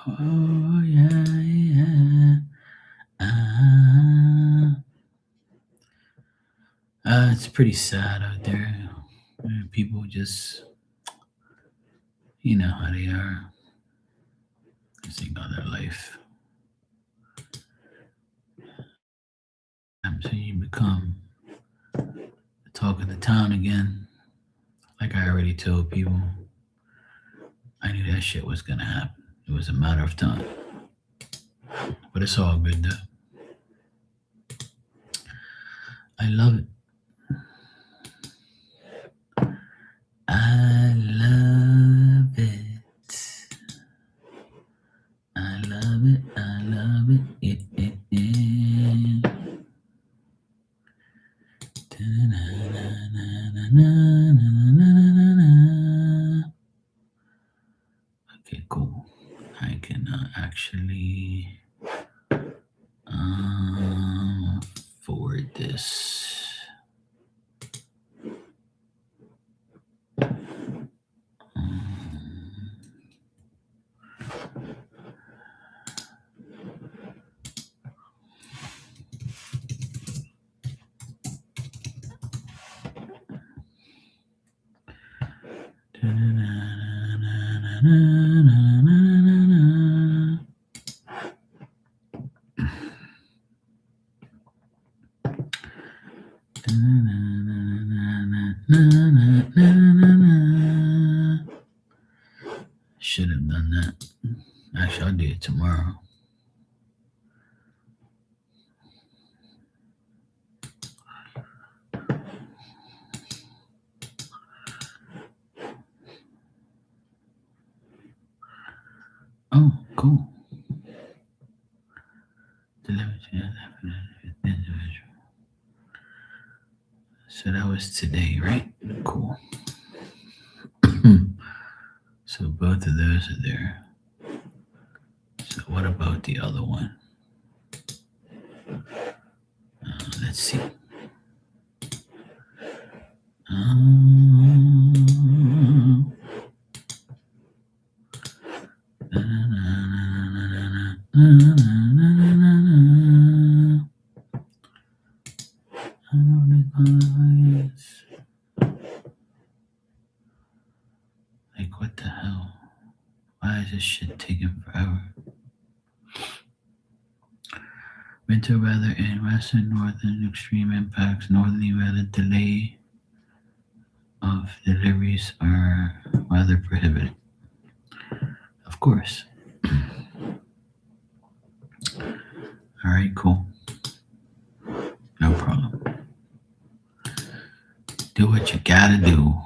Oh yeah, yeah. It's pretty sad out there. People just, you know how they are. Just think on their life. So you become the talk of the town again. Like I already told people, I knew that shit was gonna happen. It was a matter of time. But it's all good though. I love it. I love it. I love it. I love it. Okay, cool. I can actually forward this. Should have done that. Actually, I'll do it tomorrow. Oh, cool. So that was today, right? Cool. So both of those are there. So what about the other one? Let's see. Like, what the hell? Why is this shit taking forever? Winter weather in western, northern extreme impacts, northerly weather delay of deliveries are weather prohibited. Of course. All right, cool. No problem. Do what you gotta do.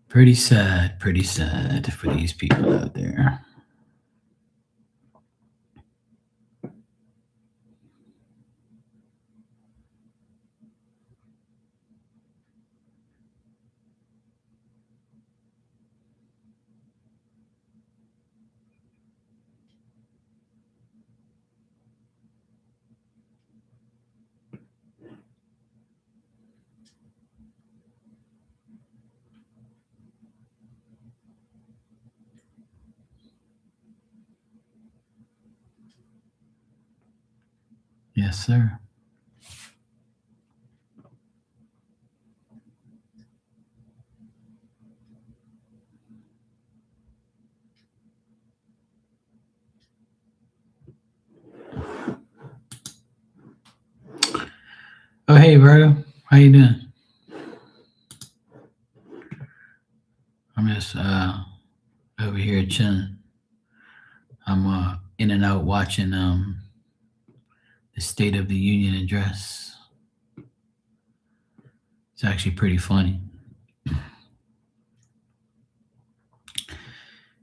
Pretty sad for these people out there. Yes, sir. Oh, hey, Virgo. How you doing? I'm just over here chilling. I'm in and out watching the State of the Union address. It's actually pretty funny.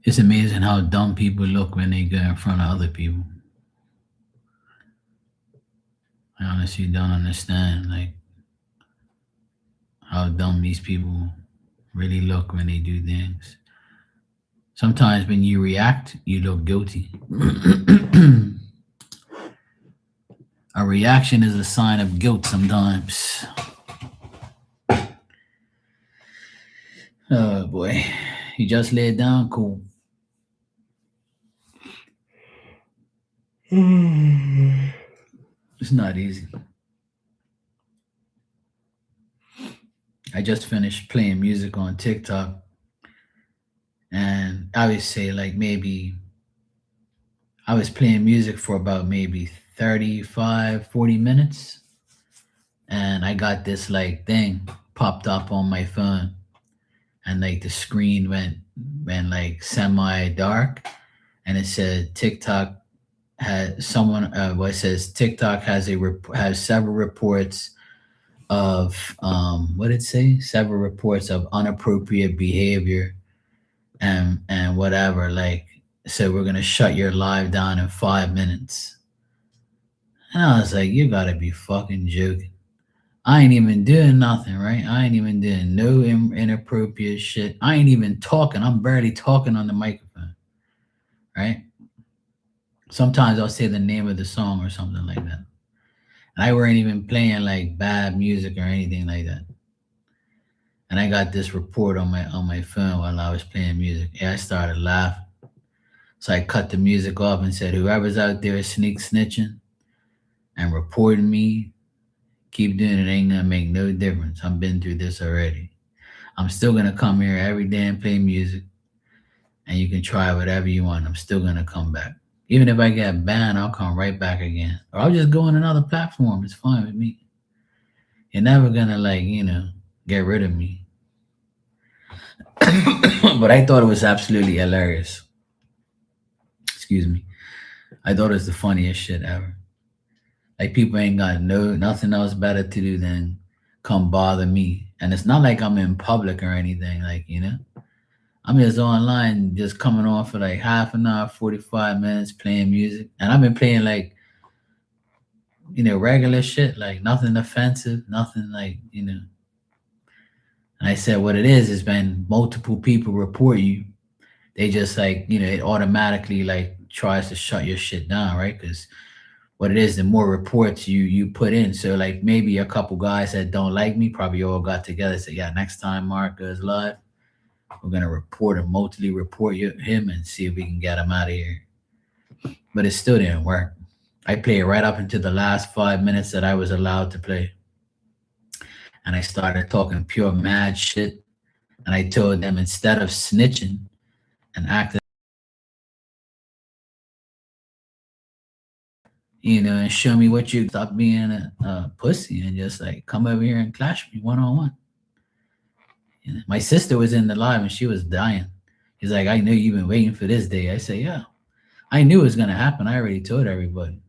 It's amazing how dumb people look when they go in front of other people. I honestly don't understand like how dumb these people really look when they do things. Sometimes when you react, you look guilty. A reaction is a sign of guilt sometimes. Oh boy. You just lay it down? Cool. It's not easy. I just finished playing music on TikTok, and I would say like maybe I was playing music for about maybe 35, 40 minutes, and I got this like thing popped up on my phone, and like the screen went like semi dark, and it said TikTok had someone what it says TikTok has several reports of what did it say? Several reports of inappropriate behavior and whatever. Like, so we're gonna shut your live down in 5 minutes. And I was like, you gotta be fucking joking. I ain't even doing nothing, right? I ain't even doing no inappropriate shit. I ain't even talking. I'm barely talking on the microphone, right? Sometimes I'll say the name of the song or something like that. And I weren't even playing like bad music or anything like that. And I got this report on my phone while I was playing music. Yeah, I started laughing. So I cut the music off and said, whoever's out there sneak snitching and reporting me, keep doing it. Ain't gonna make no difference. I've been through this already. I'm still gonna come here every day and play music, and you can try whatever you want. I'm still gonna come back. Even if I get banned, I'll come right back again. Or I'll just go on another platform. It's fine with me. You're never gonna like, get rid of me. But I thought it was absolutely hilarious. Excuse me. I thought it was the funniest shit ever. Like people ain't got nothing else better to do than come bother me. And it's not like I'm in public or anything, I'm just online, just coming on for like half an hour, 45 minutes playing music. And I've been playing like, regular shit, like nothing offensive, nothing like, And I said what it is when multiple people report you, they just like, it automatically like tries to shut your shit down, right? Because what it is, the more reports you put in. So like maybe a couple guys that don't like me probably all got together and said, yeah, next time Mark goes live, we're gonna report him and see if we can get him out of here. But it still didn't work. I played right up into the last 5 minutes that I was allowed to play. And I started talking pure mad shit. And I told them instead of snitching and acting, and show me what you stop being a pussy and just like come over here and clash me one on one. My sister was in the live and she was dying. He's like, I knew you've been waiting for this day. I say, yeah, I knew it was gonna happen. I already told everybody,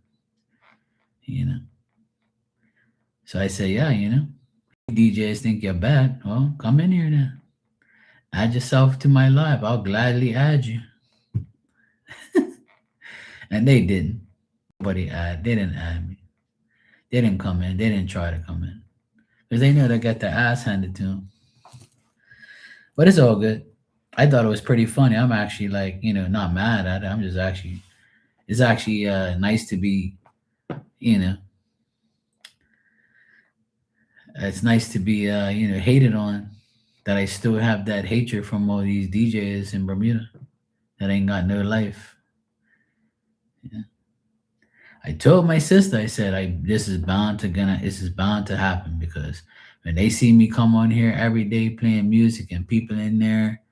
you know. So I say, yeah, DJs think you're bad. Well, come in here then. Add yourself to my live. I'll gladly add you. And they didn't. Nobody add. They didn't add me. They didn't come in. They didn't try to come in because they knew they got their ass handed to them. But it's all good. I thought it was pretty funny. I'm actually like, not mad at it. I'm just actually, it's actually nice to be, you know, it's nice to be, hated on. That I still have that hatred from all these DJs in Bermuda that ain't got no life. Yeah. I told my sister, I said, this is bound to happen because when they see me come on here every day playing music and people in there,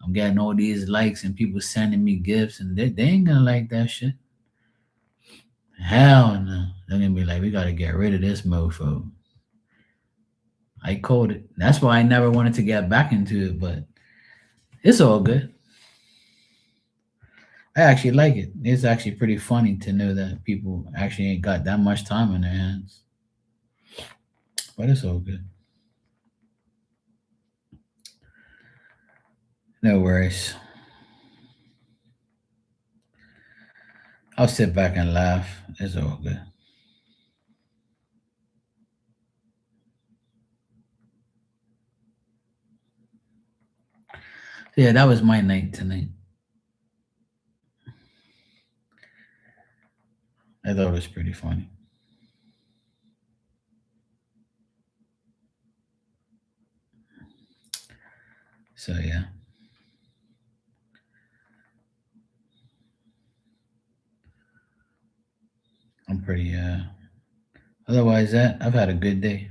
I'm getting all these likes and people sending me gifts and they ain't gonna like that shit. Hell no. They're gonna be like, we gotta get rid of this mofo. I called it. That's why I never wanted to get back into it, but it's all good. I actually like it. It's actually pretty funny to know that people actually ain't got that much time on their hands. But it's all good. No worries. I'll sit back and laugh. It's all good. Yeah, that was my night tonight. I thought it was pretty funny. So yeah, I'm pretty otherwise that I've had a good day.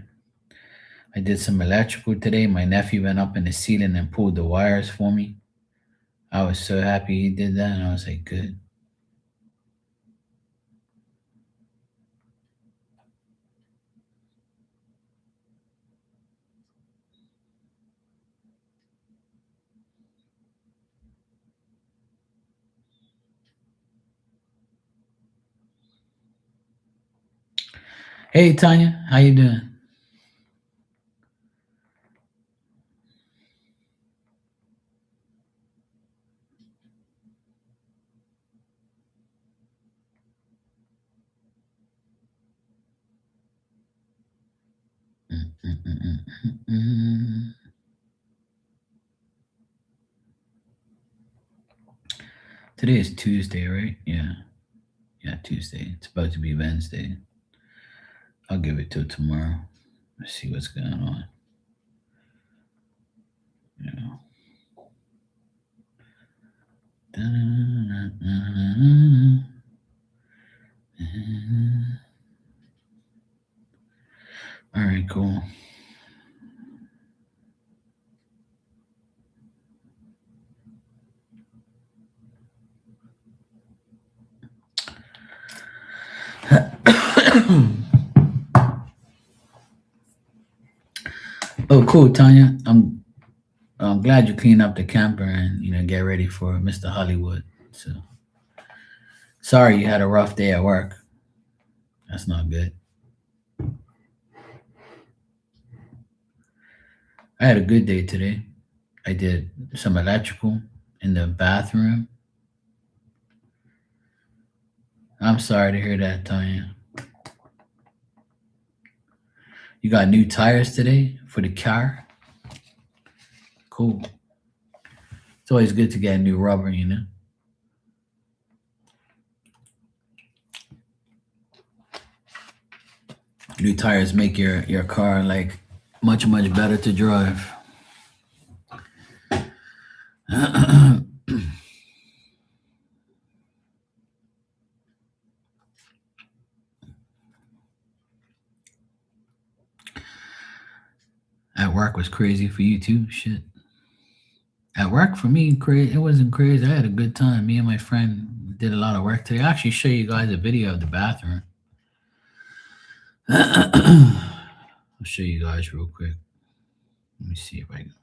I did some electrical today. My nephew went up in the ceiling and pulled the wires for me. I was so happy he did that and I was like, good. Hey Tanya, how you doing? Mm, mm, mm, mm, mm, mm. Today is Tuesday, right? Yeah. Yeah, Tuesday. It's about to be Wednesday. I'll give it till tomorrow. Let's see what's going on. You know. All right, cool. Oh, cool, Tanya. I'm glad you cleaned up the camper and get ready for Mr. Hollywood. So sorry you had a rough day at work. That's not good. I had a good day today. I did some electrical in the bathroom. I'm sorry to hear that, Tanya. You got new tires today for the car? Cool. It's always good to get new rubber. New tires make your car like much better to drive. At work was crazy for you too. Shit. At work for me, it wasn't crazy. I had a good time. Me and my friend did a lot of work today. I'll actually show you guys a video of the bathroom. I'll show you guys real quick. Let me see if I can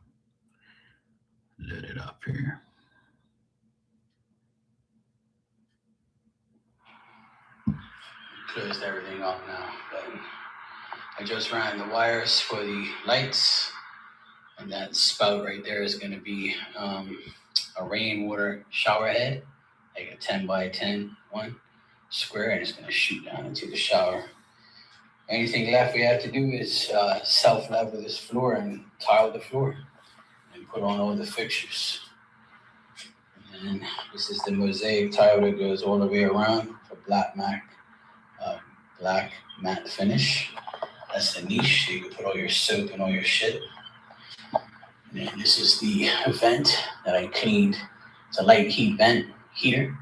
load it up here. Closed everything up now, but I just ran the wires for the lights And that spout right there is going to be a rainwater shower head, like a 10 by 10 one square, and it's going to shoot down into the shower. Anything left we have to do is self-level this floor and tile the floor and put on all the fixtures. And this is the mosaic tile that goes all the way around for black matte finish. That's the niche, so you can put all your soap and all your shit. And then this is the vent that I cleaned. It's a light heat vent heater.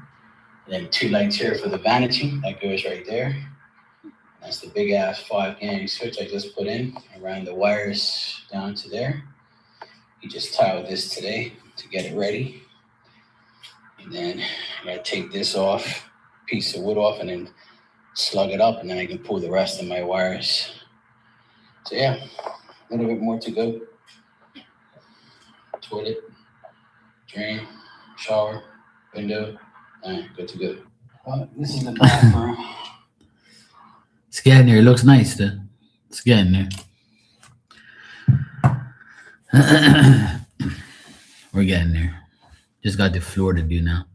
And then 2 lights here for the vanity that goes right there. That's the big ass 5-gang switch I just put in. I ran the wires down to there. You just tiled this today to get it ready. And then I gotta take this off, piece of wood off, and then slug it up, and then I can pull the rest of my wires. So yeah, a little bit more to go. Toilet, drain, shower, window, and good to go. Well, this is the bathroom. It's getting there. It looks nice though. It's getting there. We're getting there. Just got the floor to do now.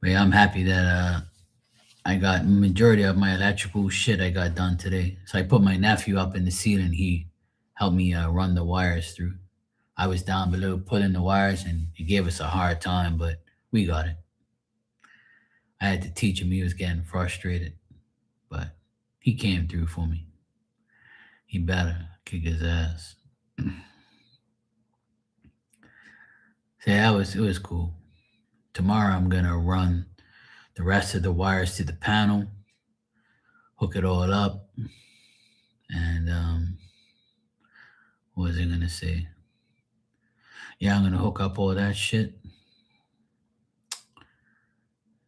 But yeah, I'm happy that I got majority of my electrical shit I got done today. So I put my nephew up in the ceiling. He helped me run the wires through. I was down below pulling the wires, and he gave us a hard time, but we got it. I had to teach him. He was getting frustrated, but he came through for me. He better kick his ass. So yeah, it was cool. Tomorrow I'm gonna run the rest of the wires to the panel, hook it all up, and what was I gonna say? Yeah, I'm gonna hook up all that shit,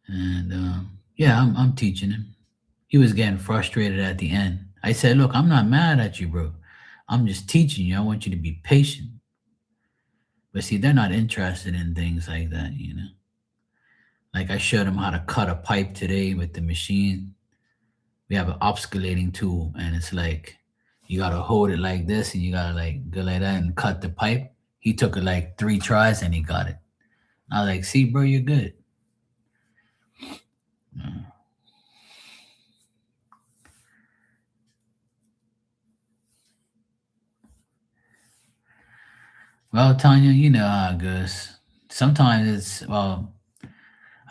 and yeah, I'm teaching him. He was getting frustrated at the end. I said, "Look, I'm not mad at you, bro. I'm just teaching you. I want you to be patient." But see, they're not interested in things like that, you know. Like I showed him how to cut a pipe today with the machine. We have an obsculating tool, and it's like you gotta hold it like this, and you gotta like go like that and cut the pipe. He took it like 3 tries, and he got it. I was like, "See, bro, you're good." Well, Tanya, you know how it goes. Sometimes it's well,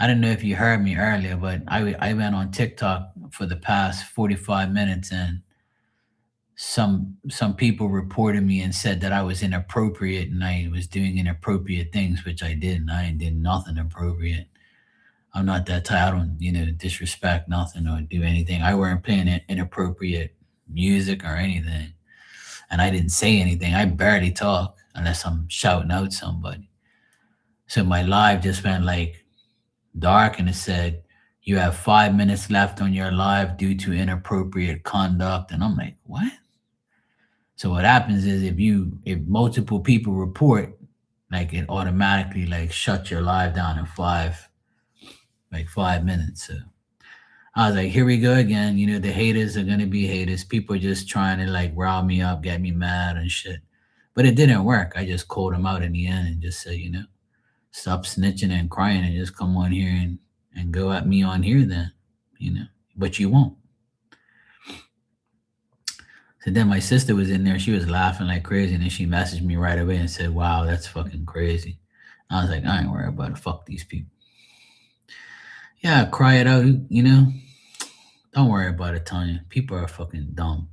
I don't know if you heard me earlier, but I went on TikTok for the past 45 minutes, and some people reported me and said that I was inappropriate and I was doing inappropriate things, which I didn't. I did nothing appropriate. I'm not that type. I don't, disrespect nothing or do anything. I weren't playing inappropriate music or anything, and I didn't say anything. I barely talk unless I'm shouting out somebody. So my live just went like dark, and it said, "You have 5 minutes left on your live due to inappropriate conduct." And I'm like, what? So what happens is if multiple people report, like it automatically like shut your live down in 5 minutes. So I was like, here we go again. The haters are gonna be haters. People are just trying to like rile me up, get me mad and shit. But it didn't work. I just called them out in the end and just said, stop snitching and crying and just come on here and go at me on here then, but you won't. So then my sister was in there. She was laughing like crazy, and then she messaged me right away and said, "Wow, that's fucking crazy." I was like, I ain't worried about it. Fuck these people. Yeah, cry it out, Don't worry about it, Tanya. People are fucking dumb.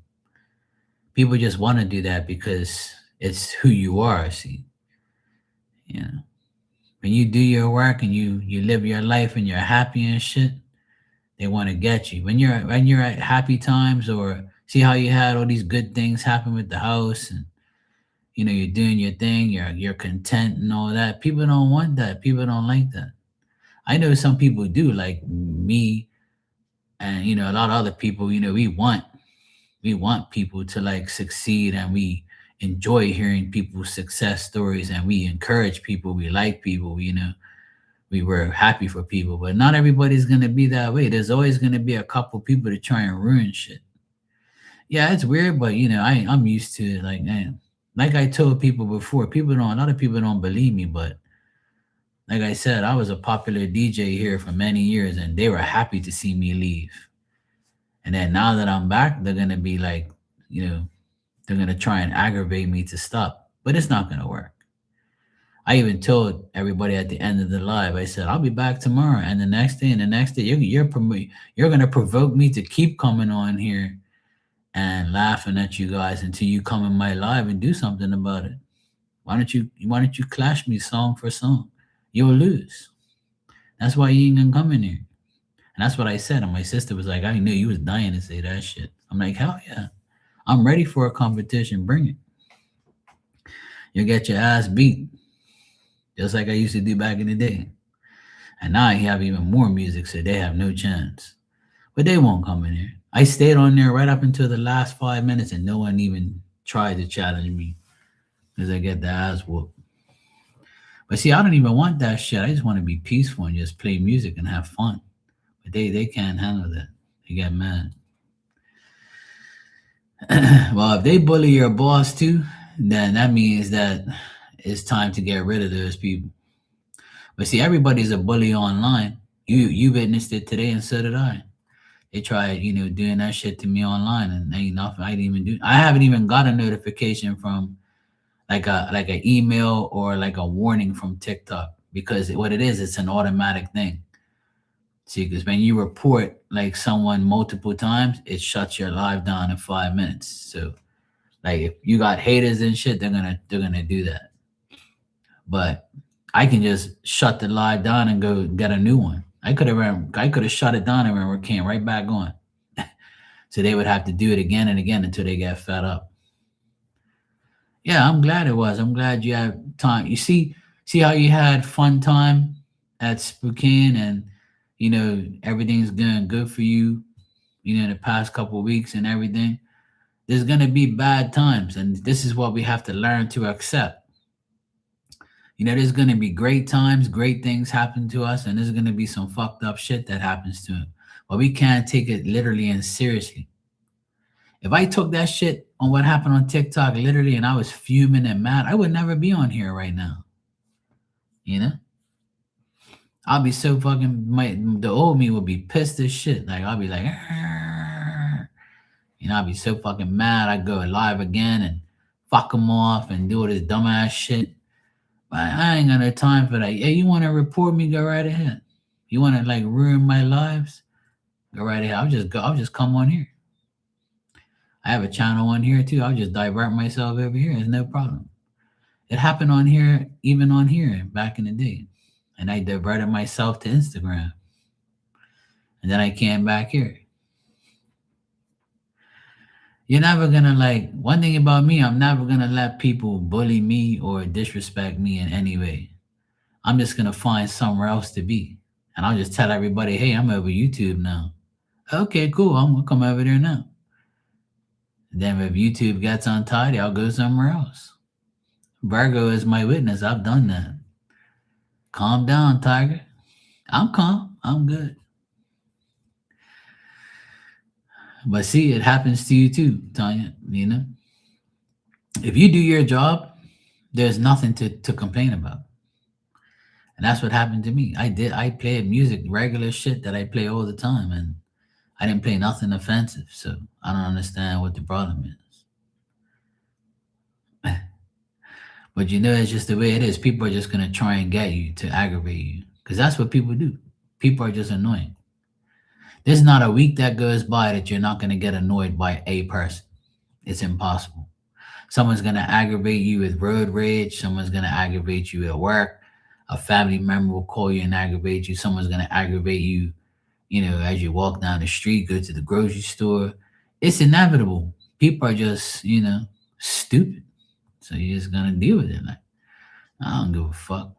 People just want to do that because it's who you are, see. When you do your work and you live your life and you're happy and shit, they want to get you. When you're at happy times, or see how you had all these good things happen with the house, and you're doing your thing, you're content and all that. People don't want that. People don't like that. I know some people do, like me, and a lot of other people. We want people to like succeed, and we enjoy hearing people's success stories, and we encourage people. We like people. We were happy for people, but not everybody's gonna be that way. There's always gonna be a couple people to try and ruin shit. Yeah, it's weird, but I'm used to it. Like, man, Like I told people before, a lot of people don't believe me, but like I said, I was a popular DJ here for many years and they were happy to see me leave. And then now that I'm back, they're going to be like, you know, they're going to try and aggravate me to stop, but it's not going to work. I even told everybody at the end of the live, I said, I'll be back tomorrow. And the next day and the next day, you're going to provoke me to keep coming on here and laughing at you guys until you come in my live and do something about it. Why don't you clash me song for song? You'll lose. That's why you ain't gonna come in here. And that's what I said. And my sister was like, I knew you was dying to say that shit. I'm like, hell yeah. I'm ready for a competition. Bring it. You'll get your ass beat. Just like I used to do back in the day. And now I have even more music, so they have no chance. But they won't come in here. I stayed on there right up until the last 5 minutes and no one even tried to challenge me because I get the ass whooped. But see, I don't even want that shit. I just want to be peaceful and just play music and have fun. But they can't handle that. They get mad. Well, if they bully your boss too, then that means that it's time to get rid of those people. But see, everybody's a bully online. You witnessed it today, and so did I. They tried, doing that shit to me online, and ain't nothing. I didn't even do. I haven't even got a notification from like an email or like a warning from TikTok because what it is, it's an automatic thing. See, because when you report like someone multiple times, it shuts your live down in 5 minutes. So like if you got haters and shit, they're gonna do that. But I can just shut the live down and go get a new one. I could have shut it down and it came right back on. So they would have to do it again and again until they get fed up. Yeah, I'm glad it was. I'm glad you had time. You see how you had fun time at Spokane and everything's going good for you, in the past couple of weeks and everything. There's gonna be bad times, and this is what we have to learn to accept. There's gonna be great times, great things happen to us, and there's gonna be some fucked up shit that happens to it. But we can't take it literally and seriously. If I took that shit on what happened on TikTok literally and I was fuming and mad, I would never be on here right now. You know? I'll be so fucking the old me would be pissed as shit. Like I'll be like, "Arr." I'll be so fucking mad. I go live again and fuck them off and do all this dumbass shit. But I ain't got no time for that. Yeah, you want to report me? Go right ahead. You want to like ruin my lives? Go right ahead. I'll just come on here. I have a channel on here too. I'll just divert myself over here. It's no problem. It happened on here, even on here back in the day. And I diverted myself to Instagram. And then I came back here. You're never gonna like one thing about me, I'm never gonna let people bully me or disrespect me in any way. I'm just gonna find somewhere else to be. And I'll just tell everybody, hey, I'm over YouTube now. Okay, cool. I'm gonna come over there now. And then if YouTube gets untidy, I'll go somewhere else. Virgo is my witness. I've done that. Calm down, Tiger. I'm calm. I'm good. But see, it happens to you too, Tanya. If you do your job, there's nothing to complain about. And that's what happened to me. I played music, regular shit that I play all the time, and I didn't play nothing offensive. So I don't understand what the problem is. But it's just the way it is. People are just gonna try and get you to aggravate you. Because that's what people do. People are just annoying. There's not a week that goes by that you're not gonna get annoyed by a person. It's impossible. Someone's gonna aggravate you with road rage, someone's gonna aggravate you at work, a family member will call you and aggravate you, someone's gonna aggravate you, as you walk down the street, go to the grocery store. It's inevitable. People are just, stupid. So you're just gonna deal with it. Like, I don't give a fuck.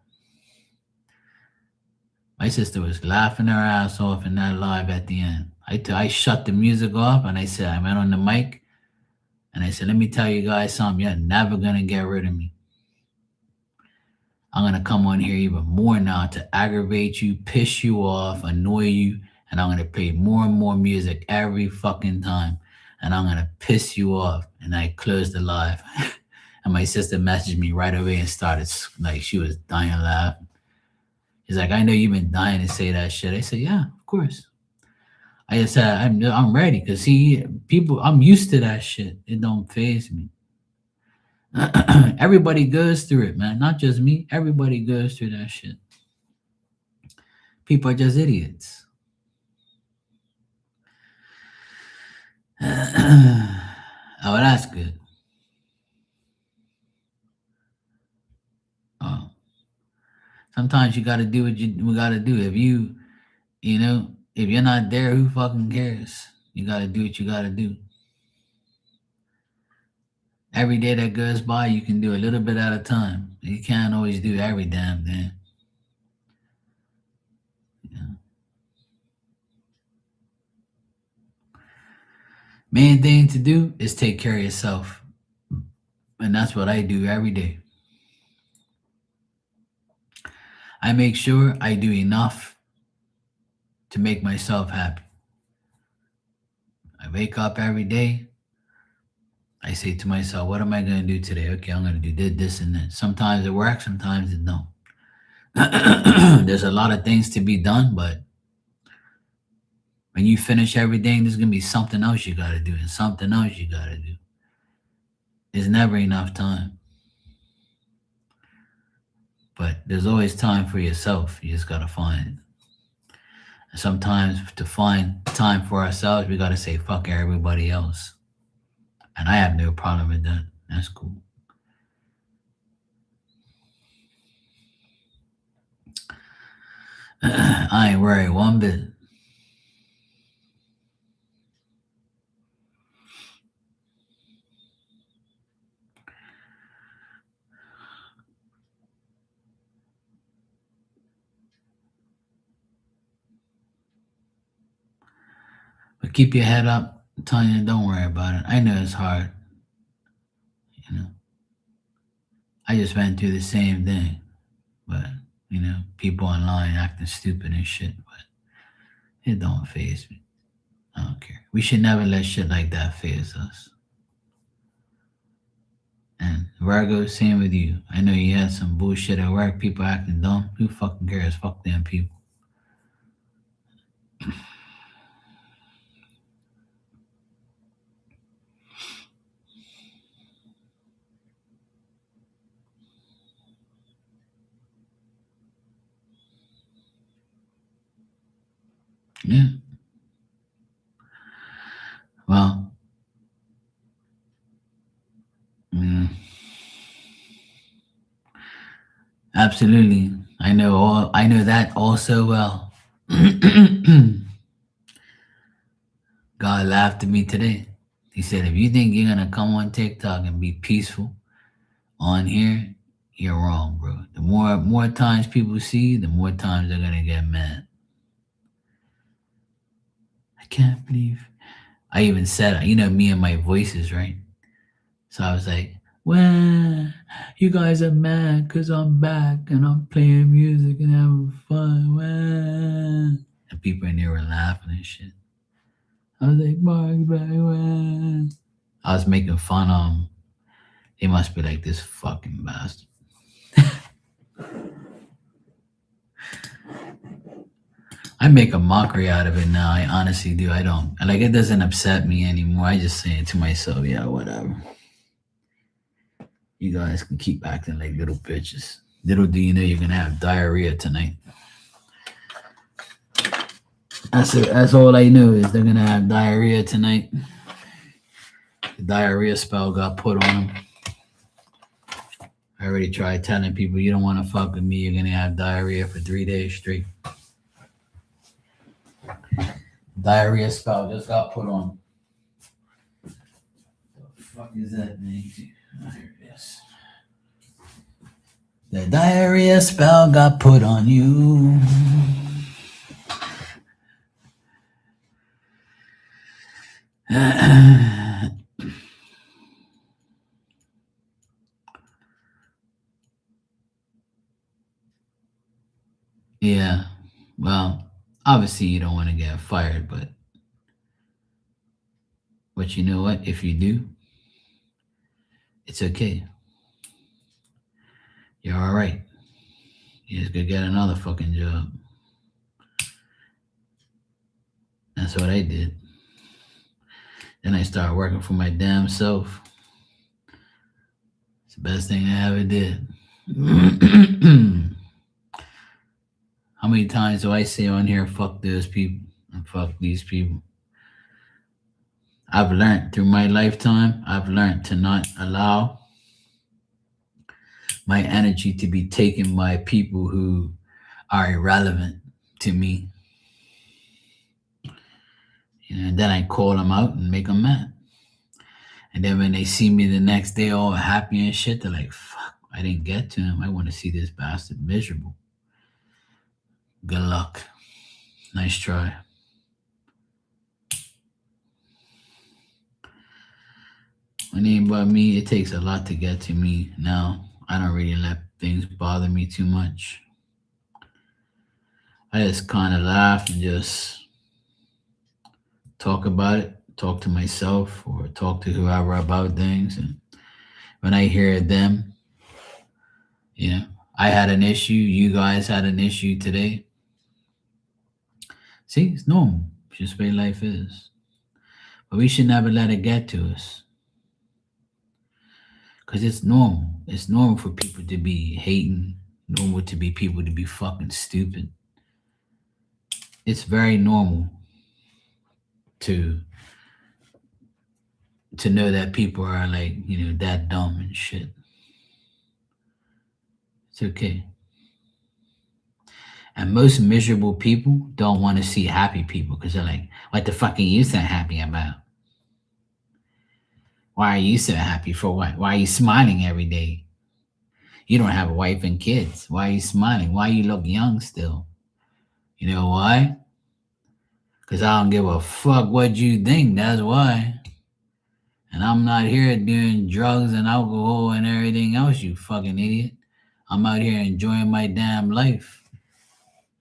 My sister was laughing her ass off in that live at the end. I shut the music off and I said, I went on the mic and I said, let me tell you guys something. You're never gonna get rid of me. I'm gonna come on here even more now to aggravate you, piss you off, annoy you, and I'm gonna play more and more music every fucking time. And I'm gonna piss you off. And I closed the live. And my sister messaged me right away and started like she was dying laugh. He's like, I know you've been dying to say that shit. I said, yeah, of course. I just said I'm ready because people I'm used to that shit. It don't phase me. Everybody goes through it, man. Not just me. Everybody goes through that shit. People are just idiots. Oh, that's good. Oh, sometimes you got to do what you got to do. If you're not there, who fucking cares? You got to do what you got to do. Every day that goes by, you can do a little bit at a time. You can't always do every damn thing. Yeah. Main thing to do is take care of yourself. And that's what I do every day. I make sure I do enough to make myself happy. I wake up every day. I say to myself, what am I going to do today? Okay, I'm going to do this and that. Sometimes it works, sometimes it don't. There's a lot of things to be done, but when you finish everything, there's going to be something else you got to do and something else you got to do. There's never enough time. But there's always time for yourself. You just got to find it. And sometimes to find time for ourselves, we got to say, fuck everybody else. And I have no problem with that. That's cool. I ain't worried one bit. But keep your head up, Tanya. Don't worry about it. I know it's hard. I just went through the same thing. But, people online acting stupid and shit. But it don't phase me. I don't care. We should never let shit like that phase us. And Virgo, same with you. I know you had some bullshit at work, people acting dumb. Who fucking cares? Fuck them people. Yeah. Well, absolutely. I know that all so well. God laughed at me today. He said, if you think you're gonna come on TikTok and be peaceful on here, you're wrong, bro. The more times people see, the more times they're gonna get mad. I can't believe. I even said, me and my voices, right? So I was like, well, you guys are mad because I'm back and I'm playing music and having fun. Well. And people in there were laughing and shit. I was like, Mark, back. Well. I was making fun of them. They must be like, this fucking bastard. I make a mockery out of it now. I honestly do. I don't. Like, it doesn't upset me anymore. I just say it to myself, yeah, whatever. You guys can keep acting like little bitches. Little do you know you're going to have diarrhea tonight. That's all I know is they're going to have diarrhea tonight. The diarrhea spell got put on them. I already tried telling people, you don't want to fuck with me, you're going to have diarrhea for 3 days straight. Diarrhea spell just got put on. What the fuck is that thing? Oh, here it is. The diarrhea spell got put on you. Yeah, well, obviously you don't want to get fired, but you know what? If you do, it's okay. You're all right. You just could get another fucking job. That's what I did. Then I started working for my damn self. It's the best thing I ever did. How many times do I say on here, fuck those people and fuck these people? I've learned through my lifetime, I've learned to not allow my energy to be taken by people who are irrelevant to me. And then I call them out and make them mad. And then when they see me the next day all happy and shit, they're like, fuck, I didn't get to him. I want to see this bastard miserable. Good luck. Nice try. When it ain't about me, it takes a lot to get to me now. I don't really let things bother me too much. I just kind of laugh and just talk about it, talk to myself or talk to whoever about things. And when I hear them, I had an issue, you guys had an issue today. See, it's normal. It's just the way life is. But we should never let it get to us. Because it's normal. It's normal for people to be hating, normal to be people to be fucking stupid. It's very normal to know that people are like, that dumb and shit. It's okay. And most miserable people don't want to see happy people because they're like, what the fuck are you so happy about? Why are you so happy for what? Why are you smiling every day? You don't have a wife and kids. Why are you smiling? Why you look young still? You know why? Because I don't give a fuck what you think. That's why. And I'm not here doing drugs and alcohol and everything else, you fucking idiot. I'm out here enjoying my damn life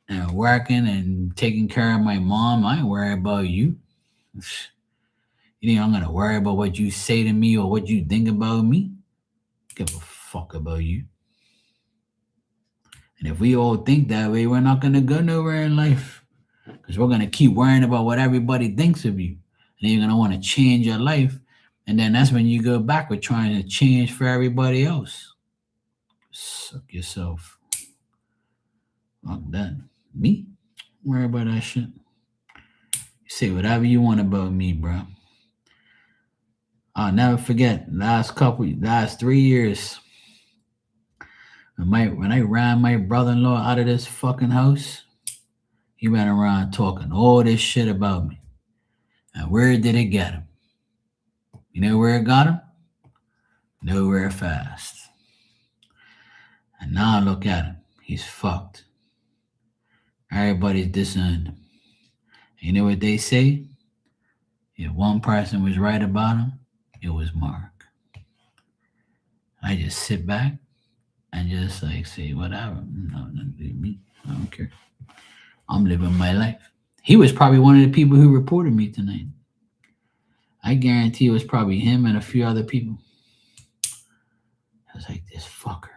and working and taking care of my mom. I ain't worried about you. You think I'm gonna worry about what you say to me or what you think about me? Give a fuck about you. And if we all think that way, we're not gonna go nowhere in life. Because we're gonna keep worrying about what everybody thinks of you. And then you're gonna want to change your life. And then that's when you go backward trying to change for everybody else. Suck yourself. Fuck that. Me? Don't worry about that shit. You say whatever you want about me, bro. I'll never forget last 3 years. When I ran my brother-in-law out of this fucking house, he ran around talking all this shit about me. And where did it get him? You know where it got him? Nowhere fast. And now look at him. He's fucked. Everybody's disowned him. You know what they say? If one person was right about him, it was Mark. I just sit back and just like say, whatever. No, nothing me. I don't care. I'm living my life. He was probably one of the people who reported me tonight. I guarantee it was probably him and a few other people. I was like, this fucker.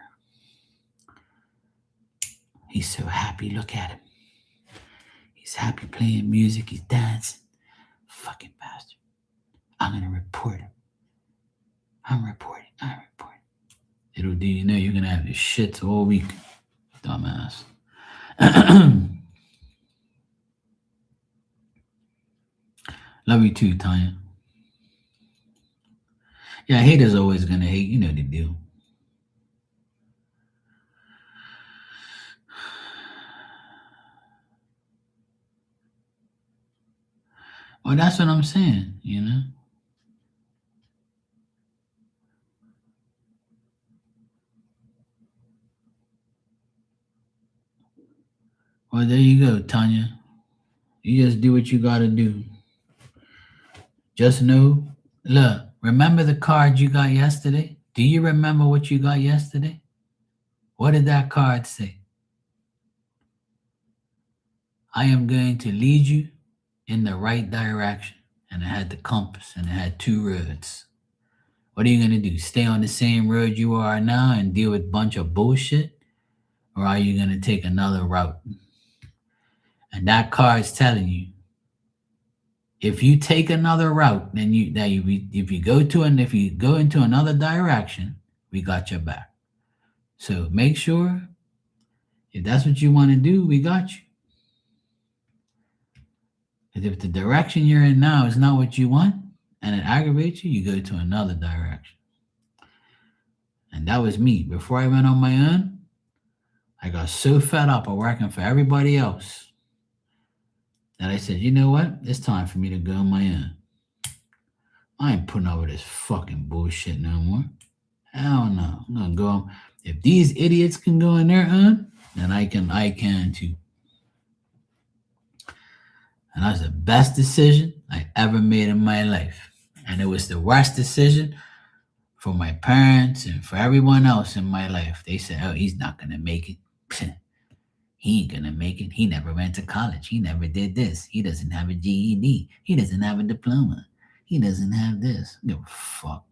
He's so happy. Look at him. He's happy playing music. He's dancing. Fucking bastard. I'm going to report him. I'm reporting. Little do you know you're going to have your shits all week. Dumbass. Love you too, Tanya. Yeah, haters always going to hate. You know the deal. Well, that's what I'm saying, Well, there you go, Tanya. You just do what you got to do. Just know, look, remember the card you got yesterday? Do you remember what you got yesterday? What did that card say? I am going to lead you in the right direction. And it had the compass and it had 2 roads. What are you going to do? Stay on the same road you are now and deal with a bunch of bullshit? Or are you going to take another route? And that card is telling you, if you take another route, then if you go into another direction, we got your back. So make sure if that's what you want to do, we got you. Because if the direction you're in now is not what you want and it aggravates you, you go to another direction. And that was me. Before I went on my own, I got so fed up of working for everybody else that I said, you know what? It's time for me to go on my own. I ain't putting up with this fucking bullshit no more. Hell no. I'm gonna go. If these idiots can go on their own, then I can too. And that was the best decision I ever made in my life. And it was the worst decision for my parents and for everyone else in my life. They said, oh, he's not gonna make it. He ain't gonna make it. He never went to college. He never did this. He doesn't have a GED. He doesn't have a diploma. He doesn't have this. Give a fuck.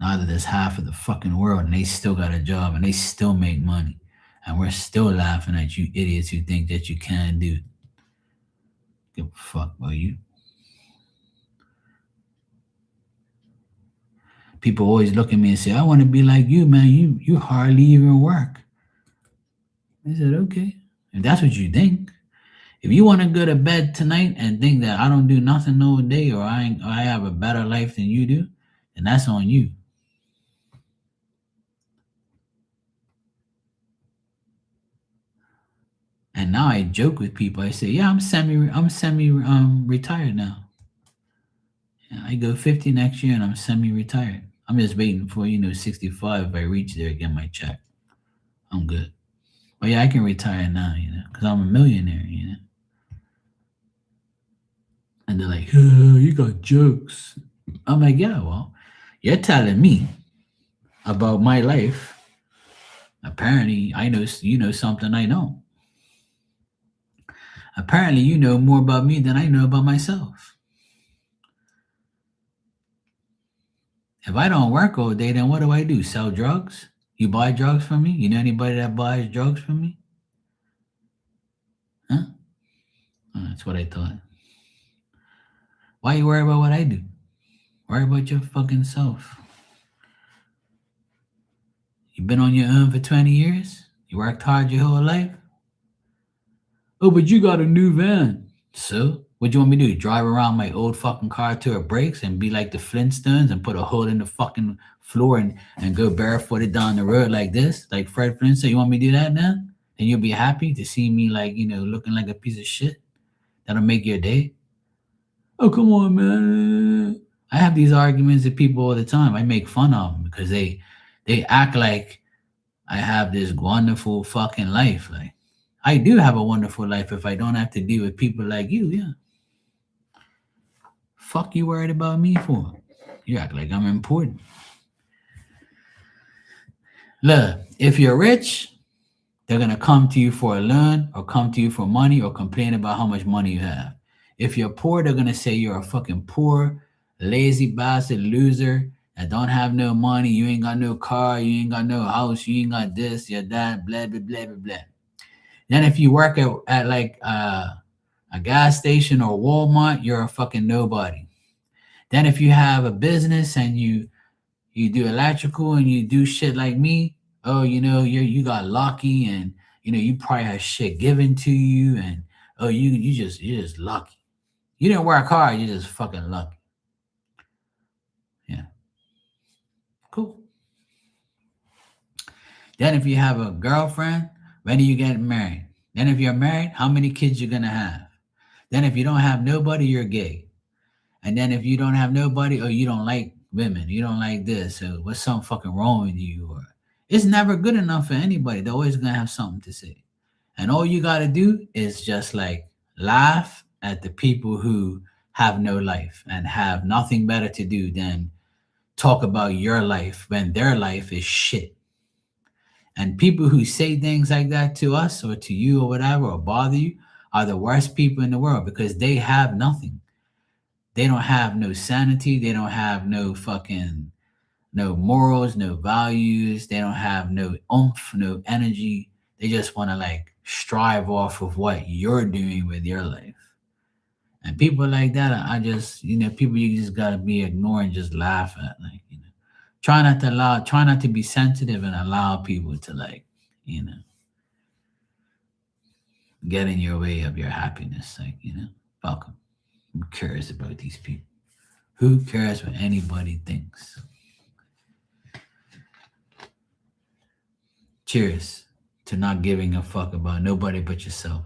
Neither does half of the fucking world, and they still got a job and they still make money. And we're still laughing at you idiots who think that you can do it. Give a fuck about you. People always look at me and say, I want to be like you, man. You hardly even work. I said, okay. If that's what you think. If you want to go to bed tonight and think that I don't do nothing all day or I have a better life than you do, then that's on you. And now I joke with people. I say, yeah, I'm semi retired now. Yeah, I go 50 next year and I'm semi-retired. I'm just waiting for 65. If I reach there, get my check. I'm good. But yeah, I can retire now, because I'm a millionaire, And they're like, oh, you got jokes. I'm like, yeah, well, you're telling me about my life. Apparently, I know you know something I know. Apparently, you know more about me than I know about myself. If I don't work all day, then what do I do? Sell drugs? You buy drugs from me? You know anybody that buys drugs from me? Huh? Oh, that's what I thought. Why you worry about what I do? Worry about your fucking self. You've been on your own for 20 years? You worked hard your whole life? Oh, but you got a new van. So, what you want me to do? Drive around my old fucking car till it breaks and be like the Flintstones and put a hole in the fucking floor and go barefooted down the road like this? Like Fred Flintstone? You want me to do that now? And you'll be happy to see me looking like a piece of shit? That'll make your day? Oh, come on, man. I have these arguments with people all the time. I make fun of them because they act like I have this wonderful fucking life. Like, I do have a wonderful life if I don't have to deal with people like you, yeah. Fuck you worried about me for? You act like I'm important. Look, if you're rich, they're going to come to you for a loan or come to you for money or complain about how much money you have. If you're poor, they're going to say you're a fucking poor, lazy bastard loser that don't have no money. You ain't got no car. You ain't got no house. You ain't got this, you're that, blah, blah, blah, blah, blah. Then if you work at like a gas station or Walmart, you're a fucking nobody. Then if you have a business and you do electrical and you do shit like me, oh, you got lucky and you probably have shit given to you and oh, you're just lucky. You didn't work hard, you're just fucking lucky. Yeah. Cool. Then if you have a girlfriend, when are you getting married? Then if you're married, how many kids you're gonna have? Then if you don't have nobody, you're gay. And then if you don't have nobody, or you don't like women, you don't like this, or what's something fucking wrong with you, or it's never good enough for anybody. They're always gonna have something to say. And all you gotta do is just like laugh at the people who have no life and have nothing better to do than talk about your life when their life is shit. And people who say things like that to us or to you or whatever or bother you are the worst people in the world because they have nothing. they don't have no sanity. They don't have no morals, no values. They don't have no oomph, no energy. They just want to like strive off of what you're doing with your life. And people like that, I just, people you just gotta be ignoring, just laugh at, like, try not to be sensitive and allow people to like, you know, get in your way of your happiness. Like, fuck 'em. Who cares about these people? Who cares what anybody thinks? Cheers to not giving a fuck about nobody but yourself.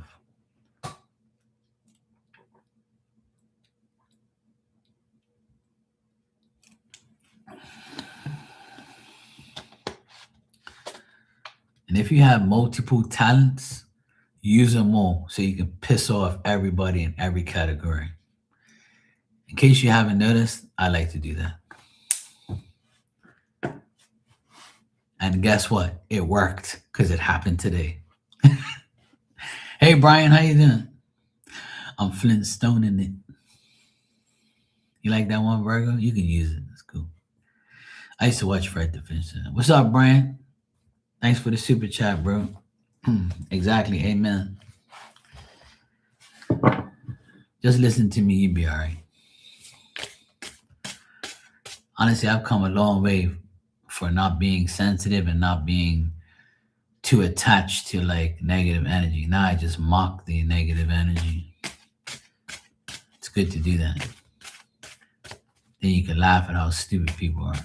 And if you have multiple talents, use them all so you can piss off everybody in every category. In case you haven't noticed, I like to do that. And guess what? It worked because it happened today. Hey Brian, how you doing? I'm Flintstone in it. You like that one, Virgo? You can use it. It's cool. I used to watch Fred the Fincher. What's up, Brian? Thanks for the super chat, bro. Exactly. Amen. Just listen to me, you'll be all right. Honestly, I've come a long way for not being sensitive and not being too attached to like negative energy. Now I just mock the negative energy. It's good to do that. Then you can laugh at how stupid people are.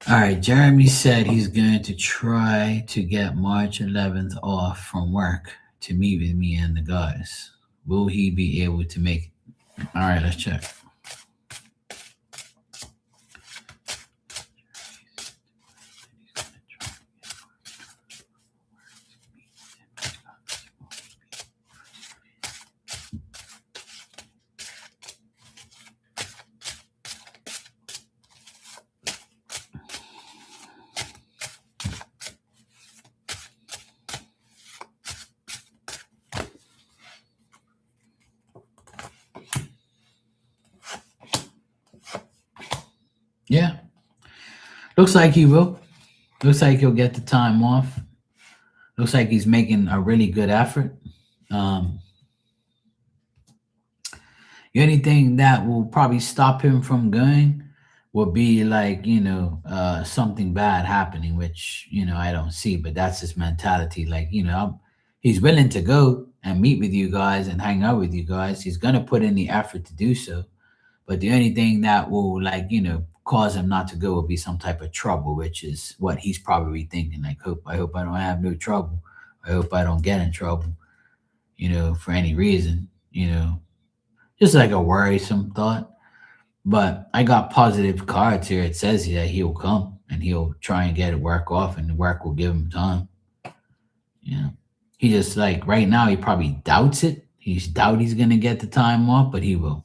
All right, Jeremy said he's going to try to get March 11th off from work to meet with me and the guys. Will he be able to make it? All right, let's check. Yeah, looks like he will. Looks like he'll get the time off. Looks like he's making a really good effort. Um, the only thing that will probably stop him from going will be like, something bad happening, which, I don't see, but that's his mentality. Like, he's willing to go and meet with you guys and hang out with you guys. He's going to put in the effort to do so. But the only thing that will like, cause him not to go will be some type of trouble, which is what he's probably thinking. Like, I hope I don't have no trouble. I hope I don't get in trouble, for any reason, just like a worrisome thought. But I got positive cards here. It says that he'll come and he'll try and get work off, and the work will give him time. He just like right now he probably doubts it. He's gonna get the time off, but he will.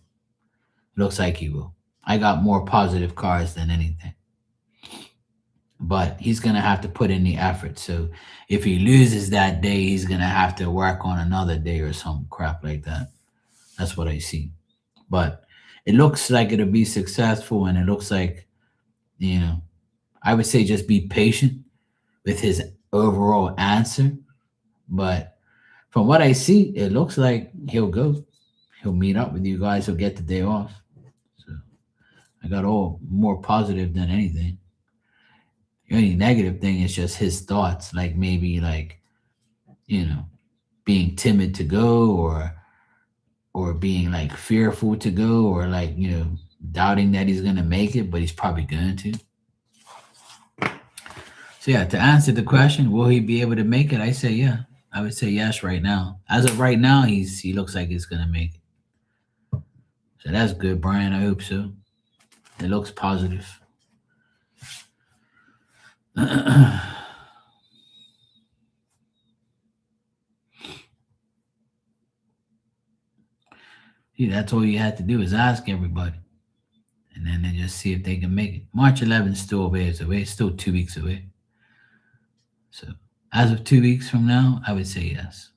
Looks like he will. I got more positive cards than anything. But he's gonna have to put in the effort. So if he loses that day, he's gonna have to work on another day or some crap like that. That's what I see. But it looks like it'll be successful, and it looks like, I would say just be patient with his overall answer. But from what I see, it looks like he'll go. He'll meet up with you guys. He'll get the day off. So I got all more positive than anything. The only negative thing is just his thoughts, like maybe like, being timid to go, or being like fearful to go, or like, doubting that he's gonna make it, but he's probably going to. So yeah, to answer the question, will he be able to make it? I say yeah. I would say yes right now. As of right now, he looks like he's gonna make it. So that's good, Brian. I hope so. It looks positive. See, that's all you had to do is ask everybody, and then they just see if they can make it. March 11th is still a ways away. It's still 2 weeks away. So as of 2 weeks from now, I would say yes.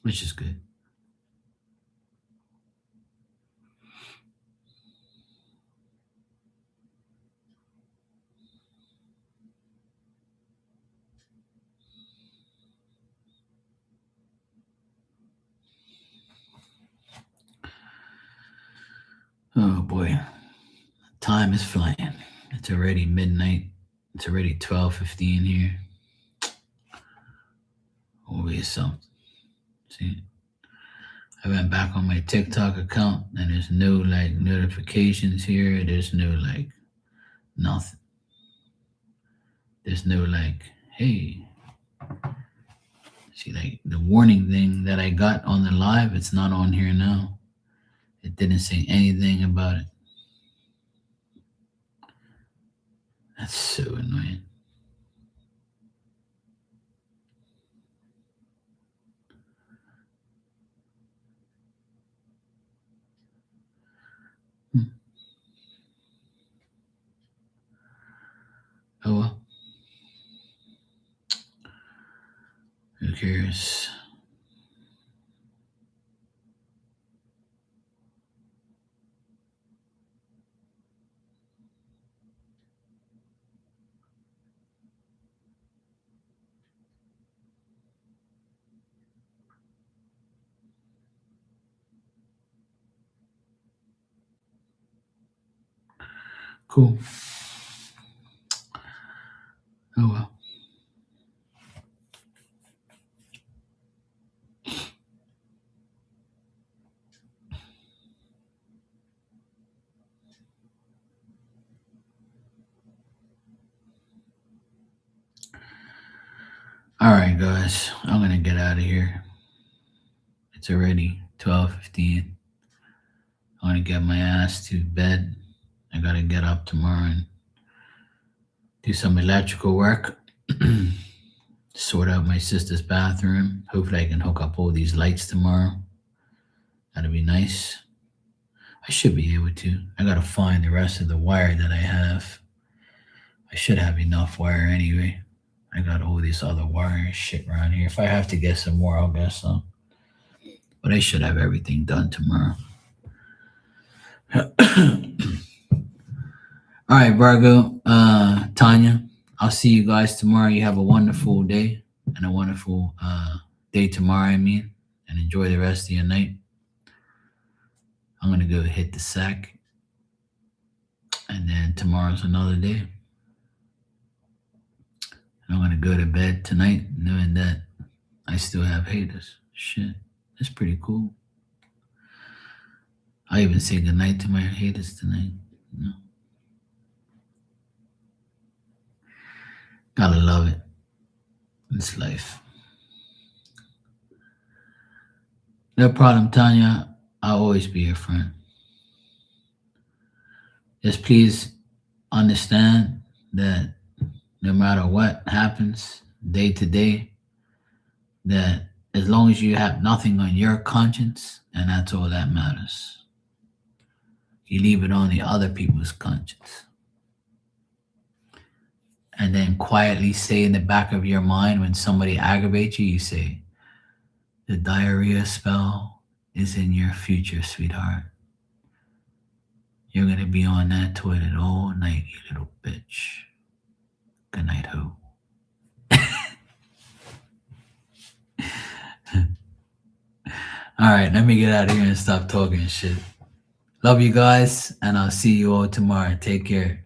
which is good. Oh boy, time is flying. It's already midnight. It's already 12:15 here. Always something. See, I went back on my TikTok account and there's no like notifications here. There's no like nothing. There's no like, hey, see, like the warning thing that I got on the live, it's not on here now. It didn't say anything about it. That's so annoying. Oh well. Who cares? Cool. Oh well. All right, guys. I'm gonna get out of here. It's already 12:15. I'm gonna get my ass to bed. I gotta get up tomorrow and do some electrical work. Sort out my sister's bathroom. Hopefully, I can hook up all these lights tomorrow. That'd be nice. I should be able to. I gotta find the rest of the wire that I have. I should have enough wire anyway. I got all this other wire and shit around here. If I have to get some more, I'll get some. But I should have everything done tomorrow. All right, Virgo, Tanya, I'll see you guys tomorrow. You have a wonderful day and a wonderful day tomorrow, and enjoy the rest of your night. I'm going to go hit the sack, and then tomorrow's another day. And I'm going to go to bed tonight knowing that I still have haters. Shit, that's pretty cool. I even say goodnight to my haters tonight. You know? Gotta love it. It's life. No problem, Tanya. I'll always be your friend. Just please understand that no matter what happens day to day, that as long as you have nothing on your conscience, and that's all that matters. You leave it on the other people's conscience. And then quietly say in the back of your mind when somebody aggravates you, you say, the diarrhea spell is in your future, sweetheart. You're going to be on that toilet all night, you little bitch. Good night, ho. All right, let me get out of here and stop talking shit. Love you guys, and I'll see you all tomorrow. Take care.